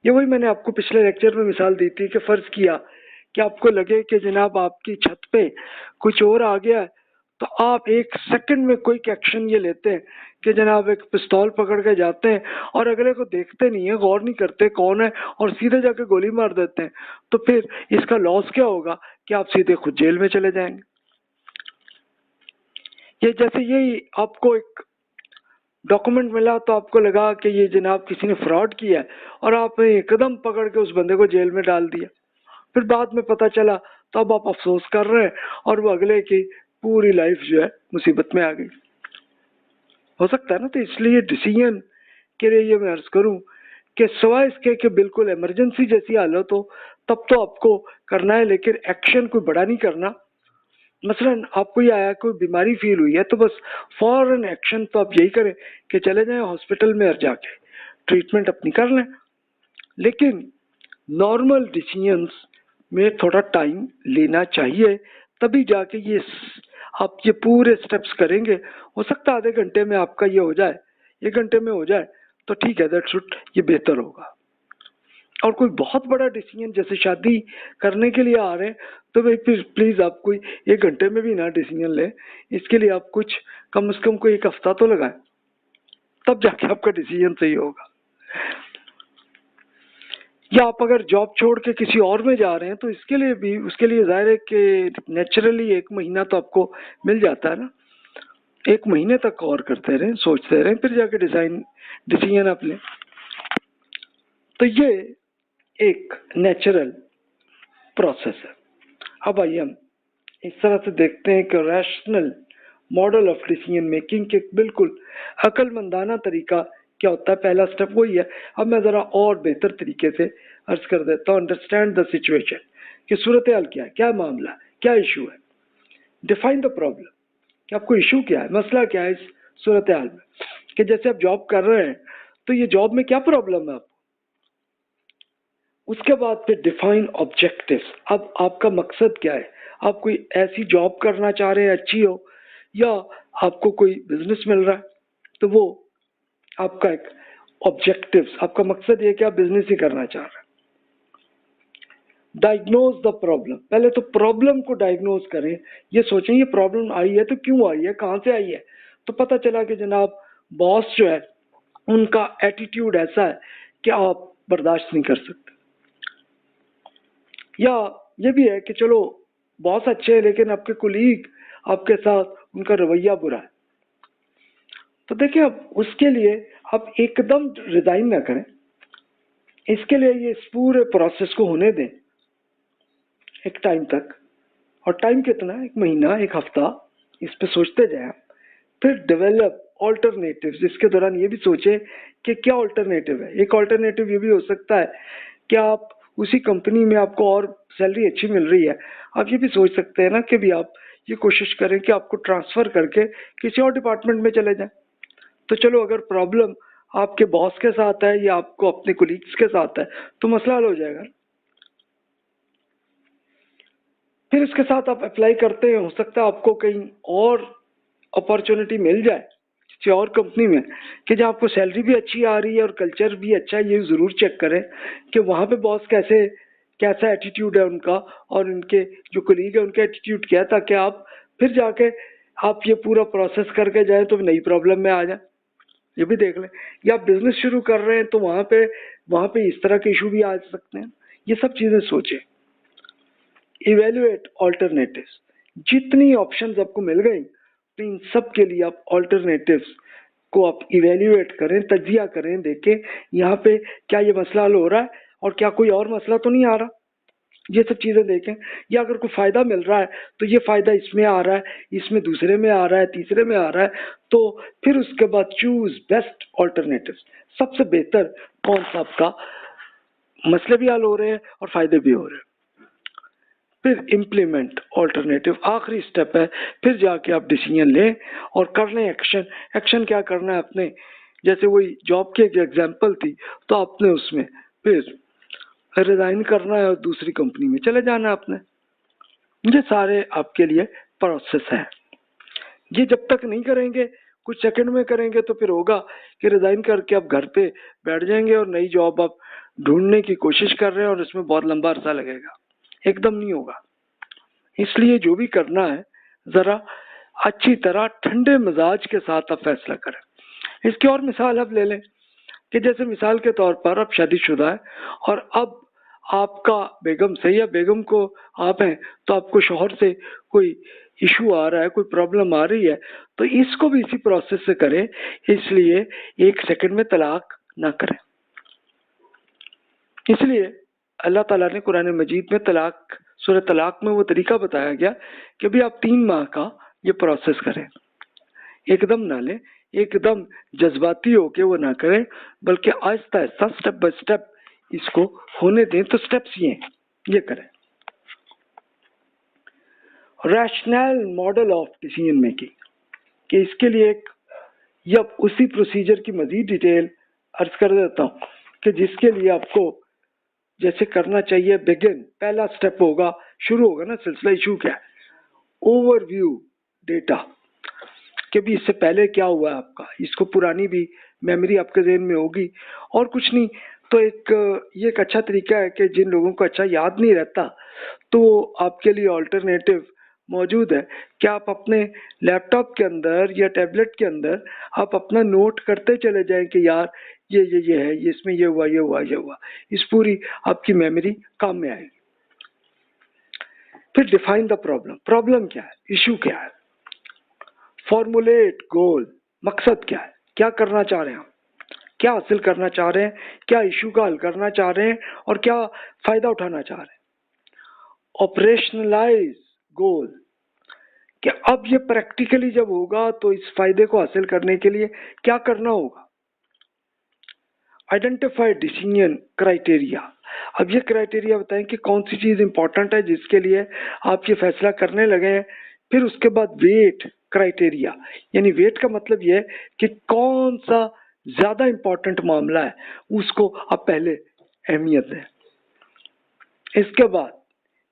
ये वही मैंने आपको पिछले लेक्चर में मिसाल दी थी कि फर्ज किया कि आपको लगे कि जनाब आपकी छत पे कुछ और आ गया है, तो आप एक सेकंड में कोई एक्शन ये लेते हैं कि जनाब एक पिस्तौल पकड़ के जाते हैं और अगले को देखते नहीं है, गौर नहीं करते कौन है, और सीधे जाके गोली मार देते हैं। तो फिर इसका लॉस क्या होगा कि आप सीधे खुद जेल में चले जाएंगे। ये जैसे यही आपको एक डॉक्यूमेंट मिला तो आपको लगा कि ये जनाब किसी ने फ्रॉड किया है और आपने एकदम पकड़ के उस बंदे को जेल में डाल दिया, फिर बाद में पता चला तो अब आप अफसोस कर रहे हैं और वो अगले की पूरी लाइफ जो है मुसीबत में आ गई। हो सकता है ना। तो इसलिए डिसीजन के लिए ये मैं अर्ज करूं कि सवाए इसके कि बिल्कुल इमरजेंसी जैसी हालत हो तब तो आपको करना है, लेकिन एक्शन कोई बड़ा नहीं करना। मसलन आपको ये आया कोई बीमारी फील हुई है तो बस फौरन एक्शन तो आप यही करें कि चले जाएं हॉस्पिटल में और जाके ट्रीटमेंट अपनी कर लें। लेकिन नॉर्मल डिसीजंस में थोड़ा टाइम लेना चाहिए, तभी जाके ये आप ये पूरे स्टेप्स करेंगे। हो सकता है आधे घंटे में आपका ये हो जाए, 1 घंटे में हो जाए तो ठीक है, दैट शुड ये बेहतर होगा। और कोई बहुत बड़ा डिसीजन जैसे शादी करने के लिए आ रहे हैं तो भाई फिर प्लीज आप कोई 1 घंटे में भी ना डिसीजन लें, इसके लिए आप कुछ कम से कम कोई 1 हफ्ता तो लगाएं, तब जाके आपका डिसीजन सही होगा। या आप अगर जॉब छोड़ के किसी और में जा रहे हैं तो इसके लिए भी, उसके लिए जाहिर है कि नेचुरली 1 महीना तो आपको मिल जाता है ना। 1 महीने तक और करते रहें, सोचते रहें, फिर जाके डिसीजन आप लें। तो ये एक नेचुरल प्रोसेस है। अब आइए हम इस तरह से देखते हैं कि rational model of decision making के बिल्कुल अकलमंदाना तरीका क्या होता है। पहला स्टेप वही है। अब मैं जरा और बेहतर तरीके से अर्ज कर देता हूँ। अंडरस्टैंड द सिचुएशन, कि सूरत हाल क्या है, क्या मामला, क्या इशू है। डिफाइन द प्रॉब्लम, कि आपको इशू क्या है, मसला क्या है इस सूरत हाल में। कि जैसे आप जॉब कर रहे हैं तो ये जॉब में क्या प्रॉब्लम है आपको। उसके बाद फिर डिफाइन ऑब्जेक्टिव्स, अब आपका मकसद क्या है। आप कोई ऐसी जॉब करना चाह रहे हैं अच्छी हो, या आपको कोई बिजनेस मिल रहा है तो वो आपका एक ऑब्जेक्टिव्स, आपका मकसद ये कि आप बिजनेस ही करना चाह रहे हैं। डायग्नोज द प्रॉब्लम, पहले तो प्रॉब्लम को डायग्नोज करें। ये सोचें ये प्रॉब्लम आई है तो क्यों आई है, कहाँ से आई है। तो पता चला कि जनाब बॉस जो है उनका एटीट्यूड ऐसा है कि आप बर्दाश्त नहीं कर सकते। या ये भी है कि चलो बॉस अच्छे हैं लेकिन आपके कुलीग आपके साथ उनका रवैया बुरा है। तो देखिए अब उसके लिए आप एकदम रिजाइन ना करें, इसके लिए ये इस पूरे प्रोसेस को होने दें एक टाइम तक। और टाइम कितना, 1 महीना, 1 हफ्ता, इस पे सोचते जाए। फिर डेवलप ऑल्टरनेटिव्स, इसके दौरान ये भी सोचे कि क्या ऑल्टरनेटिव है। एक ऑल्टरनेटिव ये भी हो सकता है कि आप उसी कंपनी में आपको और सैलरी अच्छी मिल रही है, आप ये भी सोच सकते हैं ना कि भी आप ये कोशिश करें कि आपको ट्रांसफर करके किसी और डिपार्टमेंट में चले जाएं। तो चलो अगर प्रॉब्लम आपके बॉस के साथ है या आपको अपने कोलीग्स के साथ है तो मसला हल हो जाएगा। फिर इसके साथ आप अप्लाई करते हैं, हो सकता है आपको कहीं और अपॉर्चुनिटी मिल जाए किसी और कंपनी में कि जहाँ आपको सैलरी भी अच्छी आ रही है और कल्चर भी अच्छा है। ये जरूर चेक करें कि वहाँ पे बॉस कैसा एटीट्यूड है उनका, और उनके जो कलीग है उनका एटीट्यूड क्या है, ताकि आप फिर जाके आप ये पूरा प्रोसेस करके जाए तो नई प्रॉब्लम में आ जाए। ये भी देख लें। या आप बिजनेस शुरू कर रहे हैं तो वहाँ पे इस तरह के इशू भी आ सकते हैं। ये सब चीजें सोचें। इवेल्युएट ऑल्टरनेटिव्स, जितनी ऑप्शंस आपको मिल गई तो इन सब के लिए आप ऑल्टरनेटिव्स को आप इवेल्युएट करें, तजिया करें, देखें यहाँ पे क्या ये मसला हल हो रहा है और क्या कोई और मसला तो नहीं आ रहा। ये सब चीजें देखें। या अगर कोई फायदा मिल रहा है तो ये फायदा इसमें आ रहा है, इसमें दूसरे में आ रहा है, तीसरे में आ रहा है, तो फिर उसके बाद चूज बेस्ट ऑल्टरनेटिव, सबसे बेहतर कौन सा आपका मसले भी हल हो रहे हैं और फायदे भी हो रहे हैं। फिर इम्प्लीमेंट ऑल्टरनेटिव, आखिरी स्टेप है। फिर जाके आप डिसीजन लें और कर लें एक्शन। एक्शन क्या करना है आपने, जैसे वही जॉब की एक एग्जांपल थी, तो आपने उसमें फिर रिजाइन करना है और दूसरी कंपनी में चले जाना है आपने। ये सारे आपके लिए प्रोसेस है। ये जब तक नहीं करेंगे, कुछ सेकंड में करेंगे, तो फिर होगा कि रिजाइन करके आप घर पे बैठ जाएंगे और नई जॉब आप ढूंढने की कोशिश कर रहे हैं और इसमें बहुत लंबा अरसा लगेगा, एकदम नहीं होगा। इसलिए जो भी करना है जरा अच्छी तरह ठंडे मिजाज के साथ आप फैसला करें। इसकी और मिसाल अब ले लें कि जैसे मिसाल के तौर पर आप शादीशुदा है और अब आपका बेगम से या बेगम को आप हैं तो आपको शौहर से कोई इशू आ रहा है, कोई प्रॉब्लम आ रही है, तो इसको भी इसी प्रोसेस से करें। इसलिए 1 सेकंड में तलाक ना करें। इसलिए अल्लाह ताला ने कुरान मजीद में तलाक, सूरह तलाक में वो तरीका बताया गया कि भी आप 3 माह का ये प्रोसेस करें, एकदम ना लें, एकदम जज्बाती होके वो ना करें, बल्कि Aahista Aahista step by step इसको होने दें। तो स्टेप्स ये करें। Rational model of decision making, कि इसके लिए एक या उसी प्रोसीजर की मजीद डिटेल अर्ज कर देता हूँ कि जिसके लिए आपको जैसे करना चाहिए बिगिन, पहला स्टेप होगा, शुरू होगा ना सिलसिला। इशू क्या है? ओवरव्यू डेटा, कि भी इससे पहले क्या हुआ है आपका, इसको पुरानी भी मेमोरी आपके ज़हन में होगी। और कुछ नहीं तो ये एक अच्छा तरीका है कि जिन लोगों को अच्छा याद नहीं रहता तो आपके लिए ऑल्टरनेटिव मौजूद है कि आप अपने लैपटॉप के अंदर या टैबलेट के अंदर आप अपना नोट करते चले जाएं कि यार ये है, ये इसमें ये हुआ, ये हुआ, ये हुआ। इस पूरी आपकी मेमोरी काम में आएगी। फिर डिफाइन द प्रॉब्लम, प्रॉब्लम क्या है, इशू क्या है। फॉर्मुलेट गोल, मकसद क्या है, क्या करना चाह रहे हैं हम, क्या हासिल करना चाह रहे हैं, क्या इशू का हल करना चाह रहे हैं और क्या फायदा उठाना चाह रहे हैं। ऑपरेशनलाइज गोल, कि अब ये प्रैक्टिकली जब होगा तो इस फायदे को हासिल करने के लिए क्या करना होगा। आइडेंटिफाई डिसीजन क्राइटेरिया, अब ये क्राइटेरिया बताएं कि कौन सी चीज इंपॉर्टेंट है जिसके लिए आप ये फैसला करने लगे हैं। फिर उसके बाद वेट क्राइटेरिया, यानी वेट का मतलब ये है कि कौन सा ज्यादा इंपॉर्टेंट मामला है उसको आप पहले अहमियत दें। इसके बाद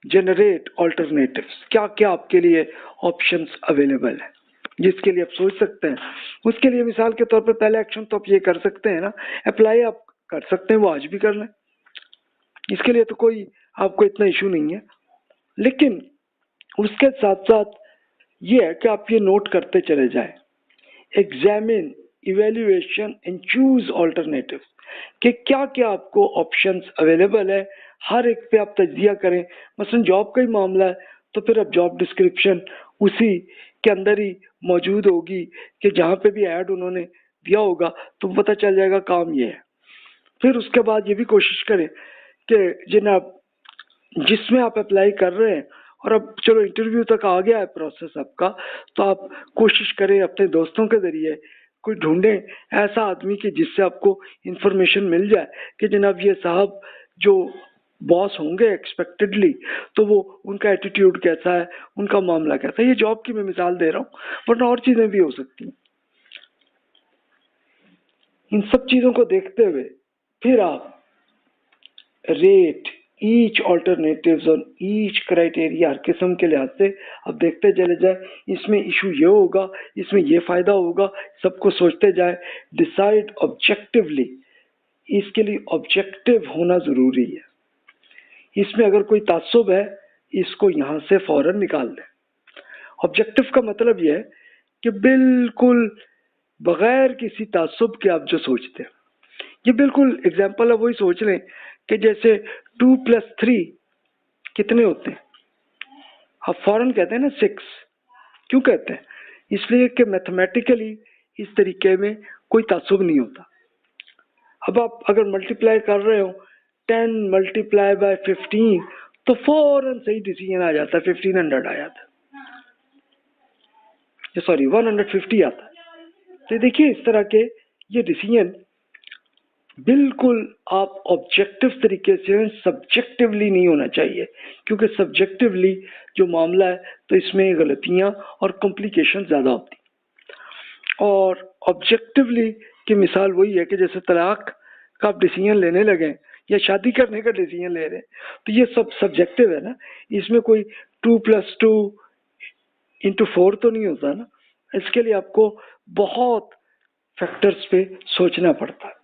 जनरेट ऑल्टरनेटिव्स, क्या क्या आपके लिए ऑप्शंस अवेलेबल है जिसके लिए आप सोच सकते हैं। उसके लिए मिसाल के तौर पर पहले एक्शन तो आप ये कर सकते हैं ना, अप्लाई आप कर सकते हैं, वो आज भी कर लें, इसके लिए तो कोई आपको इतना इशू नहीं है। लेकिन उसके साथ साथ ये है कि आप ये नोट करते चले जाएं, examine, evaluation and choose alternative, कि क्या क्या आपको ऑप्शंस अवेलेबल है, हर एक पे आप तजिया करें। मसलन जॉब का ही मामला है तो फिर अब जॉब डिस्क्रिप्शन उसी के अंदर ही मौजूद होगी कि जहाँ पे भी ऐड उन्होंने दिया होगा तो पता चल जाएगा काम ये है। फिर उसके बाद ये भी कोशिश करें कि जिसमें आप अप्लाई कर रहे हैं और अब चलो इंटरव्यू तक आ गया है प्रोसेस आपका, तो आप कोशिश करें अपने दोस्तों के जरिए कोई ढूंढें ऐसा आदमी कि जिससे आपको इंफॉर्मेशन मिल जाए कि जनाब ये साहब जो बॉस होंगे एक्सपेक्टेडली, तो वो उनका एटीट्यूड कैसा है, उनका मामला कैसा है। ये जॉब की मैं मिसाल दे रहा हूँ, वरना और चीजें भी हो सकती हैं। इन सब चीजों को देखते हुए फिर आप rate each alternatives on each criteria, हर किस्म के लिहाज से अब देखते चले जाए, इसमें इशू ये होगा, इसमें ये फायदा होगा, सबको सोचते जाए। डिसाइड ऑब्जेक्टिवली, इसके लिए ऑब्जेक्टिव होना जरूरी है। इसमें अगर कोई तासुब है इसको यहाँ से फौरन निकाल दें। ऑब्जेक्टिव का मतलब यह है कि बिल्कुल बगैर किसी तासुब के आप जो सोचते हैं, ये बिल्कुल एग्जाम्पल है वही सोच लें कि जैसे 2+3 कितने होते हैं, आप फौरन कहते हैं ना 6। क्यों कहते हैं? इसलिए कि मैथमेटिकली इस तरीके में कोई तासुब नहीं होता। अब आप अगर मल्टीप्लाई कर रहे हो 10 मल्टीप्लाई बाय 15 तो फौरन सही डिसीजन आ जाता है, 1500 आ जाता है, सॉरी 150 आता है। तो देखिए इस तरह के ये डिसीजन बिल्कुल आप ऑब्जेक्टिव तरीके से, सब्जेक्टिवली नहीं होना चाहिए, क्योंकि सब्जेक्टिवली जो मामला है तो इसमें गलतियां और कॉम्प्लिकेशन ज़्यादा होती। और ऑब्जेक्टिवली की मिसाल वही है कि जैसे तलाक का आप डिसीजन लेने लगे या शादी करने का डिसीजन ले रहे हैं, तो ये सब सब्जेक्टिव है ना, इसमें कोई 2+2 × 4 तो नहीं होता ना। इसके लिए आपको बहुत फैक्टर्स पे सोचना पड़ता है।